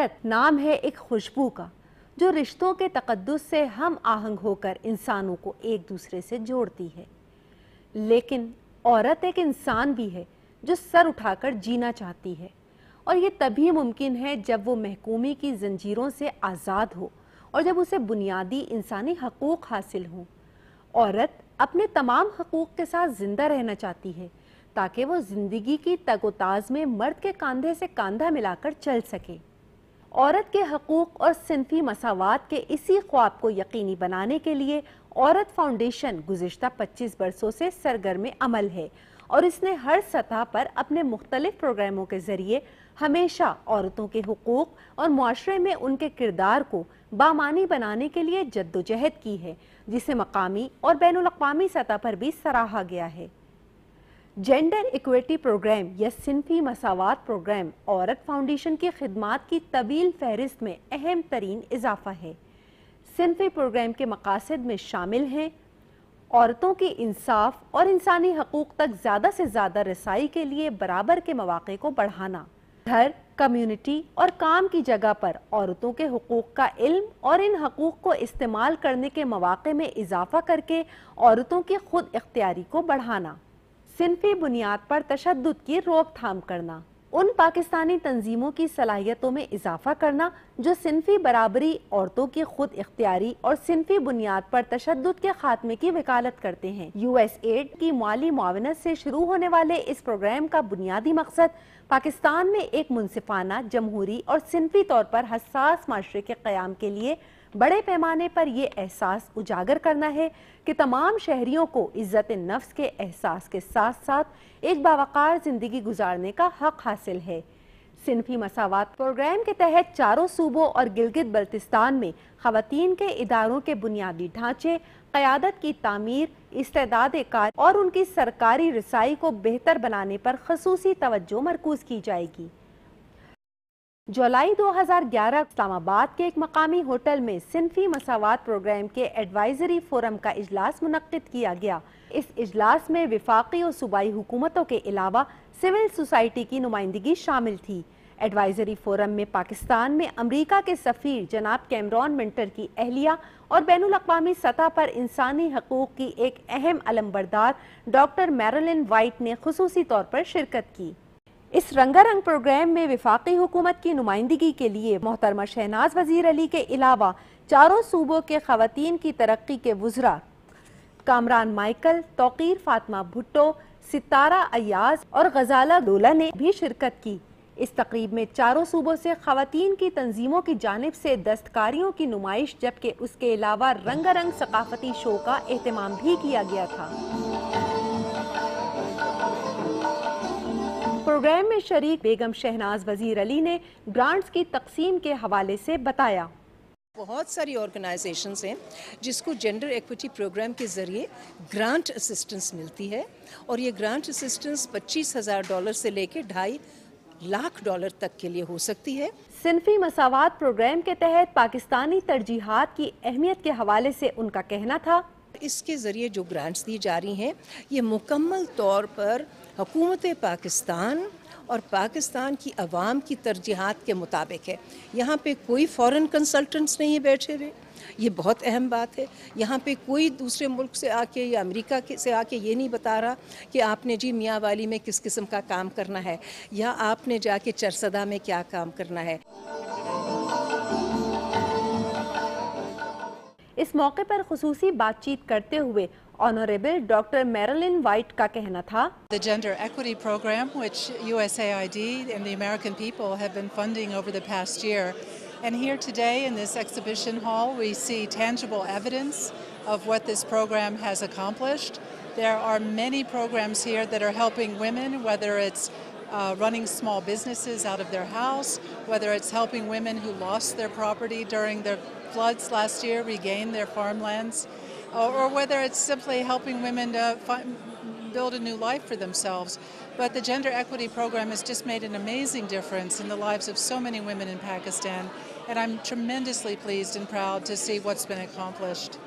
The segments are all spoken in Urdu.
عورت نام ہے ایک خوشبو کا جو رشتوں کے تقدس سے ہم آہنگ ہو کر انسانوں کو ایک دوسرے سے جوڑتی ہے، لیکن عورت ایک انسان بھی ہے جو سر اٹھا کر جینا چاہتی ہے، اور یہ تبھی ممکن ہے جب وہ محکومی کی زنجیروں سے آزاد ہو اور جب اسے بنیادی انسانی حقوق حاصل ہوں۔ عورت اپنے تمام حقوق کے ساتھ زندہ رہنا چاہتی ہے تاکہ وہ زندگی کی تگ و تاز میں مرد کے کاندھے سے کاندھا ملا کر چل سکے۔ عورت کے حقوق اور صنفی مساوات کے اسی خواب کو یقینی بنانے کے لیے عورت فاؤنڈیشن گزشتہ 25 برسوں سے سرگرم عمل ہے، اور اس نے ہر سطح پر اپنے مختلف پروگراموں کے ذریعے ہمیشہ عورتوں کے حقوق اور معاشرے میں ان کے کردار کو بامعنی بنانے کے لیے جدوجہد کی ہے، جسے مقامی اور بین الاقوامی سطح پر بھی سراہا گیا ہے۔ جینڈر ایکویٹی پروگرام یا صنفی مساوات پروگرام عورت فاؤنڈیشن کی خدمات کی طویل فہرست میں اہم ترین اضافہ ہے۔ صنفی پروگرام کے مقاصد میں شامل ہیں عورتوں کی انصاف اور انسانی حقوق تک زیادہ سے زیادہ رسائی کے لیے برابر کے مواقع کو بڑھانا، گھر، کمیونٹی اور کام کی جگہ پر عورتوں کے حقوق کا علم اور ان حقوق کو استعمال کرنے کے مواقع میں اضافہ کر کے عورتوں کی خود اختیاری کو بڑھانا، صنفی بنیاد پر تشدد کی روک تھام کرنا، ان پاکستانی تنظیموں کی صلاحیتوں میں اضافہ کرنا جو صنفی برابری، عورتوں کی خود اختیاری اور صنفی بنیاد پر تشدد کے خاتمے کی وکالت کرتے ہیں۔ یو ایس ایڈ کی مالی معاونت سے شروع ہونے والے اس پروگرام کا بنیادی مقصد پاکستان میں ایک منصفانہ، جمہوری اور صنفی طور پر حساس معاشرے کے قیام کے لیے بڑے پیمانے پر یہ احساس اجاگر کرنا ہے کہ تمام شہریوں کو عزت نفس کے احساس کے ساتھ ساتھ ایک باوقار زندگی گزارنے کا حق حاصل ہے۔ صنفی مساوات پروگرام کے تحت چاروں صوبوں اور گلگت بلتستان میں خواتین کے اداروں کے بنیادی ڈھانچے، قیادت کی تعمیر، استعداد کار اور ان کی سرکاری رسائی کو بہتر بنانے پر خصوصی توجہ مرکوز کی جائے گی۔ جولائی 2011 اسلام آباد کے ایک مقامی ہوٹل میں صنفی مساوات پروگرام کے ایڈوائزری فورم کا اجلاس منعقد کیا گیا۔ اس اجلاس میں وفاقی اور صوبائی حکومتوں کے علاوہ سول سوسائٹی کی نمائندگی شامل تھی۔ ایڈوائزری فورم میں پاکستان میں امریکہ کے سفیر جناب کیمرون منٹر کی اہلیہ اور بین الاقوامی سطح پر انسانی حقوق کی ایک اہم علمبردار ڈاکٹر میرلن وائٹ نے خصوصی طور پر شرکت کی۔ اس رنگا رنگ پروگرام میں وفاقی حکومت کی نمائندگی کے لیے محترمہ شہناز وزیر علی کے علاوہ چاروں صوبوں کے خواتین کی ترقی کے وزراء کامران مائیکل، توقیر فاطمہ بھٹو، ستارہ ایاز اور غزالہ دولہ نے بھی شرکت کی۔ اس تقریب میں چاروں صوبوں سے خواتین کی تنظیموں کی جانب سے دستکاریوں کی نمائش جبکہ اس کے علاوہ رنگا رنگ ثقافتی شو کا اہتمام بھی کیا گیا تھا۔ پروگرام میں شریک بیگم شہناز وزیر علی نے گرانٹس کی تقسیم کے حوالے سے بتایا۔ بہت ساری آرگنائزیشنز ہیں جس کو جینڈر ایکویٹی پروگرام کے ذریعے گرانٹ اسسٹنس ملتی ہے، اور یہ گرانٹ اسسٹنس $25,000 سے لے کے $2.5 لاکھ تک کے لیے ہو سکتی ہے۔ صنفی مساوات پروگرام کے تحت پاکستانی ترجیحات کی اہمیت کے حوالے سے ان کا کہنا تھا، اس کے ذریعے جو گرانٹس دی جا رہی ہیں یہ مکمل طور پر حکومت پاکستان اور پاکستان کی عوام کی ترجیحات کے مطابق ہے۔ یہاں پہ کوئی فورن کنسلٹنٹس نہیں بیٹھے ہوئے، یہ بہت اہم بات ہے۔ یہاں پہ کوئی دوسرے ملک سے آ کے یا امریکہ سے آ کے یہ نہیں بتا رہا کہ آپ نے جی میاں والی میں کس قسم کا کام کرنا ہے یا آپ نے جا کے چرسدہ میں کیا کام کرنا ہے۔ اس موقع پر خصوصی بات چیت کرتے ہوئے آنریبل ڈاکٹر میرلن وائٹ کا کہنا تھا، The Gender Equity Program, which USAID and the American people have been funding over the past year. And here today in this exhibition hall, we see tangible evidence of what this program has accomplished. There are many programs here that are helping women, whether it's running small businesses out of their house, whether it's helping women who lost their property during the floods last year regain their farmlands, or whether it's simply helping women to build a new life for themselves. But the Gender Equity Program has just made an amazing difference in the lives of so many women in Pakistan, and I'm tremendously pleased and proud to see what's been accomplished.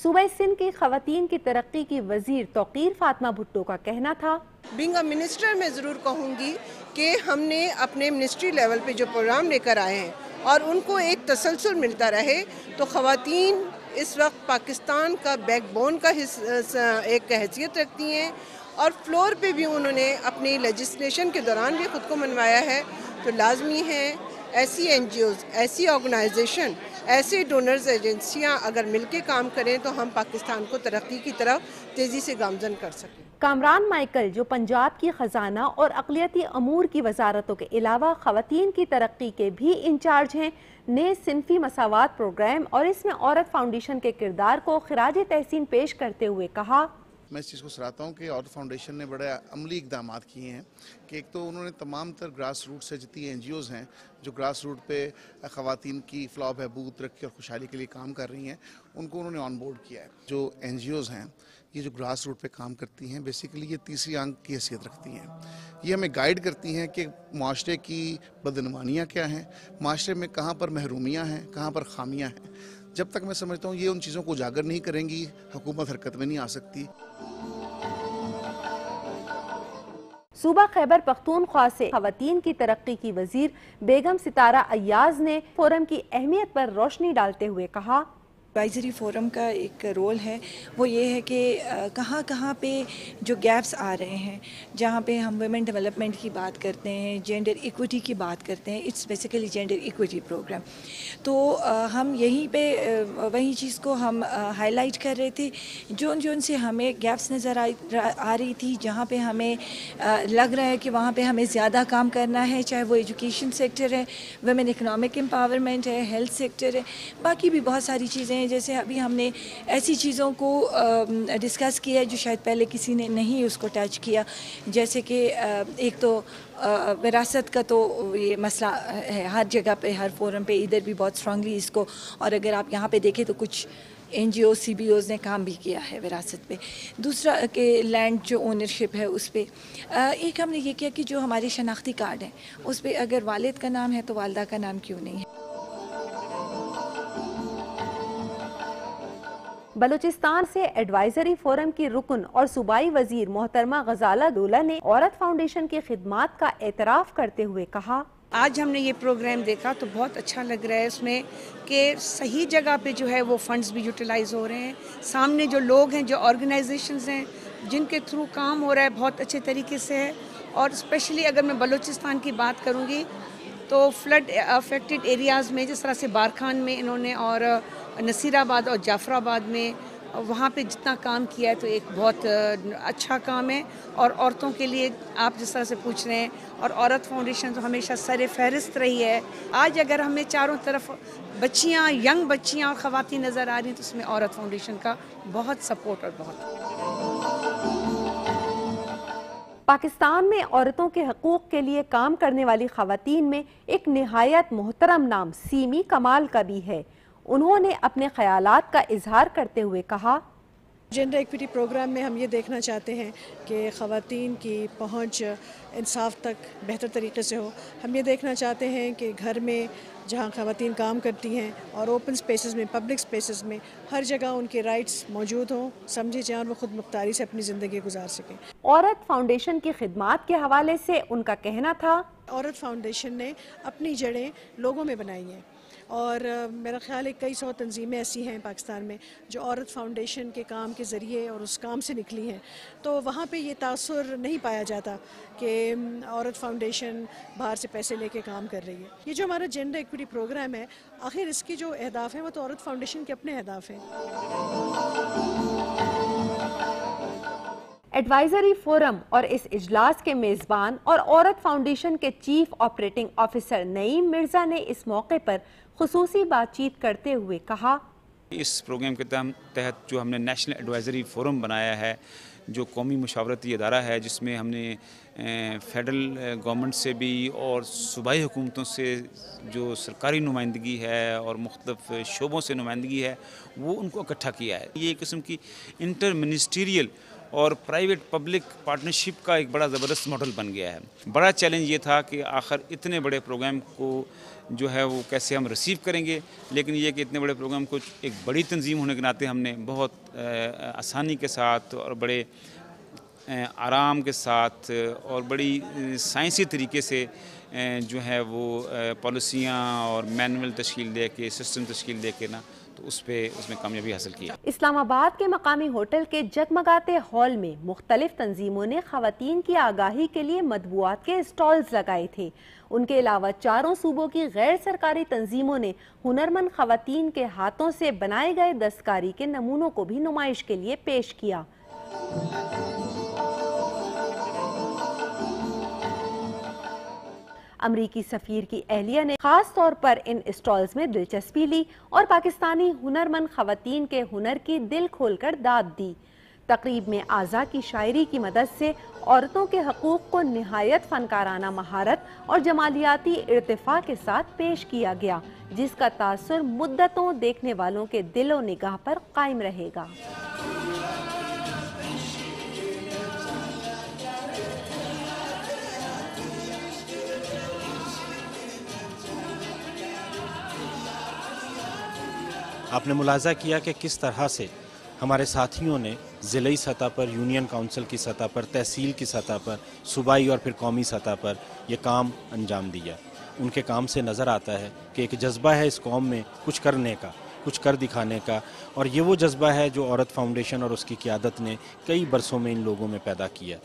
صوبہ سندھ کی خواتین کی ترقی کی وزیر توقیر فاطمہ بھٹو کا کہنا تھا، بینگ اے منسٹر میں ضرور کہوں گی کہ ہم نے اپنے منسٹری لیول پہ جو پروگرام لے کر آئے ہیں اور ان کو ایک تسلسل ملتا رہے، تو خواتین اس وقت پاکستان کا بیک بون کا ایک حیثیت رکھتی ہیں، اور فلور پہ بھی انہوں نے اپنی لیجسلیشن کے دوران بھی خود کو منوایا ہے۔ تو لازمی ہے ایسی این جی اوز، ایسی آرگنائزیشن، ایسے ڈونرز ایجنسیاں اگر مل کے کام کریں تو ہم پاکستان کو ترقی کی طرف تیزی سے گامزن کر سکیں۔ کامران مائیکل جو پنجاب کی خزانہ اور اقلیتی امور کی وزارتوں کے علاوہ خواتین کی ترقی کے بھی انچارج ہیں، نے صنفی مساوات پروگرام اور اس میں عورت فاؤنڈیشن کے کردار کو خراج تحسین پیش کرتے ہوئے کہا، میں اس چیز کو سراہتا ہوں کہ عورت فاؤنڈیشن نے بڑے عملی اقدامات کیے ہیں کہ ایک تو انہوں نے تمام تر گراس روٹ سے جتنی این جی اوز ہیں جو گراس روٹ پہ خواتین کی فلاح بہبود، ترقی اور خوشحالی کے لیے کام کر رہی ہیں، ان کو انہوں نے آن بورڈ کیا ہے۔ جو این جی اوز ہیں یہ جو گراس روٹ پہ کام کرتی ہیں بیسیکلی یہ تیسری آنکھ کی حیثیت رکھتی ہیں، یہ ہمیں گائیڈ کرتی ہیں کہ معاشرے کی بدعنوانیاں کیا ہیں، معاشرے میں کہاں پر محرومیاں ہیں، کہاں پر خامیاں ہیں۔ جب تک میں سمجھتا ہوں یہ ان چیزوں کو اجاگر نہیں کریں گی، حکومت حرکت میں نہیں آ سکتی۔ صوبہ خیبر پختونخوا سے خواتین کی ترقی کی وزیر بیگم ستارہ ایاز نے فورم کی اہمیت پر روشنی ڈالتے ہوئے کہا، ایڈوائزری فورم کا ایک رول ہے، وہ یہ ہے کہ کہاں کہاں پہ جو گیپس آ رہے ہیں، جہاں پہ ہم ویمن ڈیولپمنٹ کی بات کرتے ہیں، جینڈر ایکوٹی کی بات کرتے ہیں، it's basically gender equity program, تو ہم یہیں پہ وہی چیز کو ہم ہائی لائٹ کر رہے تھے، جون سے ہمیں گیپس نظر آ رہی تھی، جہاں پہ ہمیں لگ رہا ہے کہ وہاں پہ ہمیں زیادہ کام کرنا ہے، چاہے وہ ایجوکیشن سیکٹر ہے، ویمن اکنامک امپاورمنٹ ہے، ہیلتھ سیکٹر ہے، باقی بھی بہت ساری چیزیں، جیسے ابھی ہم نے ایسی چیزوں کو ڈسکس کیا ہے جو شاید پہلے کسی نے نہیں اس کو ٹچ کیا، جیسے کہ ایک تو وراثت کا تو یہ مسئلہ ہے ہر جگہ پہ، ہر فورم پہ، ادھر بھی بہت اسٹرانگلی اس کو، اور اگر آپ یہاں پہ دیکھیں تو کچھ این جی او سی بی اوز نے کام بھی کیا ہے وراثت پہ۔ دوسرا کہ لینڈ جو اونرشپ ہے اس پہ ایک ہم نے یہ کیا کہ جو ہمارے شناختی کارڈ ہیں اس پہ اگر والد کا نام ہے تو والدہ کا نام کیوں نہیں ہے۔ بلوچستان سے ایڈوائزری فورم کی رکن اور صوبائی وزیر محترمہ غزالہ دولہ نے عورت فاؤنڈیشن کی خدمات کا اعتراف کرتے ہوئے کہا، آج ہم نے یہ پروگرام دیکھا تو بہت اچھا لگ رہا ہے اس میں کہ صحیح جگہ پہ جو ہے وہ فنڈز بھی یوٹیلائز ہو رہے ہیں، سامنے جو لوگ ہیں، جو آرگنائزیشنز ہیں جن کے تھرو کام ہو رہا ہے بہت اچھے طریقے سے ہے، اور اسپیشلی اگر میں بلوچستان کی بات کروں گی تو فلڈ افیکٹڈ ایریاز میں جس طرح سے بارکھان میں انہوں نے اور نصیر آباد اور جعفر آباد میں وہاں پہ جتنا کام کیا ہے تو ایک بہت اچھا کام ہے، اور عورتوں کے لیے آپ جس طرح سے پوچھ رہے ہیں، اور عورت فاؤنڈیشن تو ہمیشہ سر فہرست رہی ہے۔ آج اگر ہمیں چاروں طرف بچیاں، ینگ بچیاں اور خواتین نظر آ رہی ہیں تو اس میں عورت فاؤنڈیشن کا بہت سپورٹ اور بہت۔ پاکستان میں عورتوں کے حقوق کے لیے کام کرنے والی خواتین میں ایک نہایت محترم نام سیمی کمال کا بھی ہے۔ انہوں نے اپنے خیالات کا اظہار کرتے ہوئے کہا، جینڈر ایکویٹی پروگرام میں ہم یہ دیکھنا چاہتے ہیں کہ خواتین کی پہنچ انصاف تک بہتر طریقے سے ہو۔ ہم یہ دیکھنا چاہتے ہیں کہ گھر میں جہاں خواتین کام کرتی ہیں اور اوپن سپیسز میں، پبلک سپیسز میں، ہر جگہ ان کے رائٹس موجود ہوں، سمجھے جائیں اور وہ خود مختاری سے اپنی زندگی گزار سکیں۔ عورت فاؤنڈیشن کی خدمات کے حوالے سے ان کا کہنا تھا، عورت فاؤنڈیشن نے اپنی جڑیں لوگوں میں بنائی ہیں، اور میرا خیال ہے کئی سو تنظیمیں ایسی ہیں پاکستان میں جو عورت فاؤنڈیشن کے کام کے ذریعے اور اس کام سے نکلی ہیں، تو وہاں پہ یہ تاثر نہیں پایا جاتا کہ عورت فاؤنڈیشن باہر سے پیسے لے کے کام کر رہی ہے۔ یہ جو ہمارا جینڈر ایکویٹی پروگرام ہے، آخر اس کی جو اہداف ہیں وہ تو عورت فاؤنڈیشن کے اپنے اہداف ہیں۔ ایڈوائزری فورم اور اس اجلاس کے میزبان اور عورت فاؤنڈیشن کے چیف آپریٹنگ آفیسر نعیم مرزا نے اس موقع پر خصوصی بات چیت کرتے ہوئے کہا، اس پروگرام کے تحت جو ہم نے نیشنل ایڈوائزری فورم بنایا ہے، جو قومی مشاورتی ادارہ ہے، جس میں ہم نے فیڈرل گورنمنٹ سے بھی اور صوبائی حکومتوں سے جو سرکاری نمائندگی ہے اور مختلف شعبوں سے نمائندگی ہے، وہ ان کو اکٹھا کیا ہے۔ یہ ایک قسم کی انٹر منسٹریل اور پرائیویٹ پبلک پارٹنرشپ کا ایک بڑا زبردست ماڈل بن گیا ہے. بڑا چیلنج یہ تھا کہ آخر اتنے بڑے پروگرام کو جو ہے وہ کیسے ہم ریسیو کریں گے, لیکن یہ کہ اتنے بڑے پروگرام کو ایک بڑی تنظیم ہونے کے ناطے ہم نے بہت آسانی کے ساتھ اور بڑے آرام کے ساتھ اور بڑی سائنسی طریقے سے جو ہے وہ پالیسیاں اور مینول تشکیل دے کے, سسٹم تشکیل دے کے نا, تو اس میں کامیابی حاصل کی. اسلام آباد کے مقامی ہوٹل کے جگمگاتے ہال میں مختلف تنظیموں نے خواتین کی آگاہی کے لیے مطبوعات کے اسٹالز لگائے تھے. ان کے علاوہ 4 صوبوں کی غیر سرکاری تنظیموں نے ہنرمند خواتین کے ہاتھوں سے بنائے گئے دستکاری کے نمونوں کو بھی نمائش کے لیے پیش کیا. امریکی سفیر کی اہلیہ نے خاص طور پر ان اسٹالز میں دلچسپی لی اور پاکستانی ہنرمند خواتین کے ہنر کی دل کھول کر داد دی. تقریب میں اعضاء کی شاعری کی مدد سے عورتوں کے حقوق کو نہایت فنکارانہ مہارت اور جمالیاتی ارتفاع کے ساتھ پیش کیا گیا, جس کا تاثر مدتوں دیکھنے والوں کے دل و نگاہ پر قائم رہے گا. آپ نے ملاحظہ کیا کہ کس طرح سے ہمارے ساتھیوں نے ضلعی سطح پر, یونین کونسل کی سطح پر, تحصیل کی سطح پر, صوبائی اور پھر قومی سطح پر یہ کام انجام دیا. ان کے کام سے نظر آتا ہے کہ ایک جذبہ ہے اس قوم میں کچھ کرنے کا, کچھ کر دکھانے کا, اور یہ وہ جذبہ ہے جو عورت فاؤنڈیشن اور اس کی قیادت نے کئی برسوں میں ان لوگوں میں پیدا کیا.